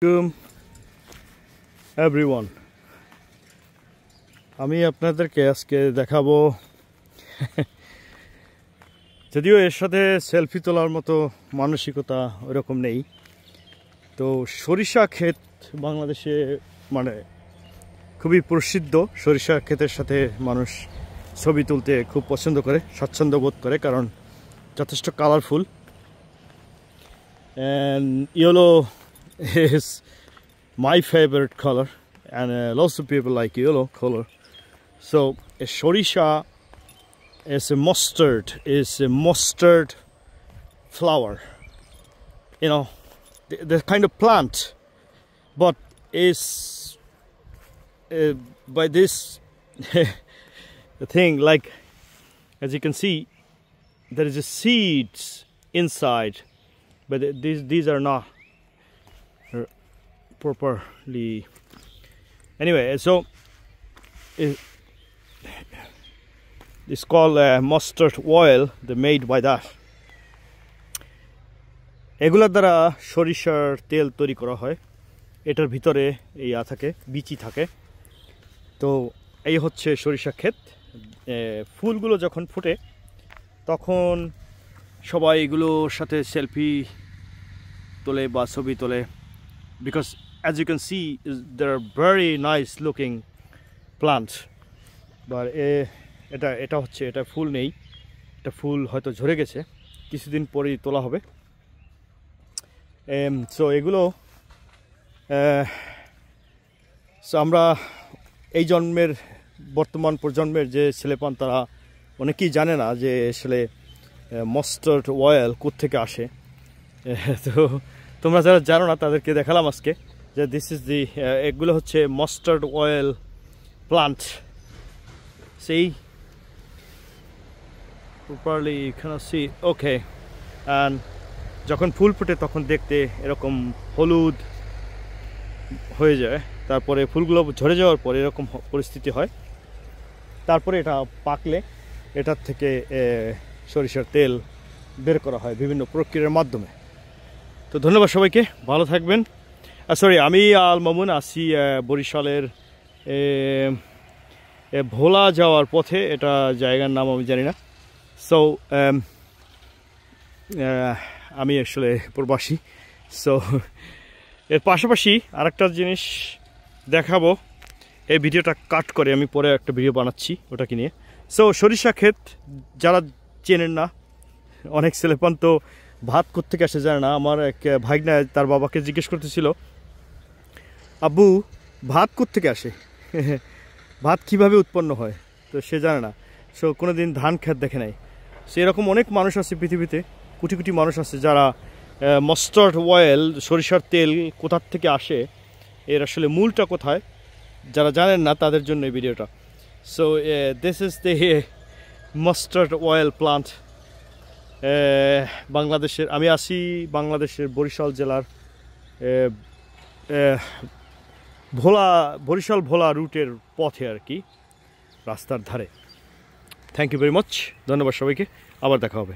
Welcome everyone. আমি আপনাদেরকে আজকে দেখাবো যদিও এর সাথে সেলফি তোলার মতো মানসিকতা ওরকম নেই। তো সরিষা ক্ষেত বাংলাদেশে মানে খুবই প্রসিদ্ধ। সরিষা ক্ষেতের সাথে মানুষ ছবি তুলতে খুব পছন্দ করে, স্বাচ্ছন্দ্য বোধ করে, কারণ যথেষ্ট colourful. And yellow is my favorite color, and lots of people like yellow color. So a shorisha is a mustard flower, you know, the kind of plant, but is by this thing, like as you can see, there is a seeds inside, but these are not properly. Anyway, so it's called mustard oil. They made by that. এগুলোর দ্বারা সরিষার তেল তৈরি করা হয়। এটার ভিতরে ইয়া থাকে, বিচি থাকে। তো এই হচ্ছে সরিষা ক্ষেত। ফুলগুলো যখন ফুটে তখন সবাই এগুলোর সাথে সেলফি তোলে বা ছবি তোলে, because as you can see they're very nice looking plants. But এটা হচ্ছে, এটা ফুল নেই, এটা ফুল হয়তো ঝরে গেছে, কিছুদিন পরেই তোলা হবে। সো এগুলো আমরা এই জন্মের বর্তমান প্রজন্মের যে ছেলেপান তারা অনেকেই জানে না যে আসলে মাস্টার্ড অয়েল কোত্থেকে আসে। তো তোমরা যারা জানো না তাদেরকে দেখালাম আজকে যে দিস ইজ দি এগুলো হচ্ছে মাস্টার্ড অয়েল প্লান্ট। সেই প্রপারলি এখানে সি ওকে। অ্যান্ড যখন ফুল ফুটে তখন দেখতে এরকম হলুদ হয়ে যায়, তারপরে ফুলগুলো ঝরে যাওয়ার পরে এরকম পরিস্থিতি হয়। তারপরে এটা পাকলে এটার থেকে সরিষার তেল বের করা হয় বিভিন্ন প্রক্রিয়ার মাধ্যমে। তো ধন্যবাদ সবাইকে, ভালো থাকবেন। সরি, আমি আল মামুন আছি বরিশালের ভোলা যাওয়ার পথে। এটা জায়গার নাম আমি জানি না। সো আমি আসলে প্রবাসী। সো এর পাশাপাশি আরেকটা জিনিস দেখাবো। এই ভিডিওটা কাট করে আমি পরে একটা ভিডিও বানাচ্ছি ওটাকে নিয়ে। সো সরিষা ক্ষেত যারা চেনেন না, অনেক ছেলেপান তো ভাত কোত্থেকে আসে জানে না। আমার এক ভাইগনা তার বাবাকে জিজ্ঞেস করতেছিল, আব্বু ভাত কোত্থেকে আসে, ভাত কিভাবে উৎপন্ন হয়, তো সে জানে না। সো কোনো দিন ধান ক্ষেত দেখে নাই। সো এরকম অনেক মানুষ আছে পৃথিবীতে, কোটি কোটি মানুষ আছে যারা মাস্টার্ড অয়েল, সরিষার তেল কোথার থেকে আসে, এর আসলে মূলটা কোথায় যারা জানেন না তাদের জন্য এই ভিডিওটা। So this is the mustard oil plant. বাংলাদেশের, আমি আসি বাংলাদেশের বরিশাল জেলার বরিশাল ভোলা রুটের পথে আর কি, রাস্তার ধারে। থ্যাংক ইউ ভেরি মাচ, ধন্যবাদ সবাইকে, আবার দেখা হবে।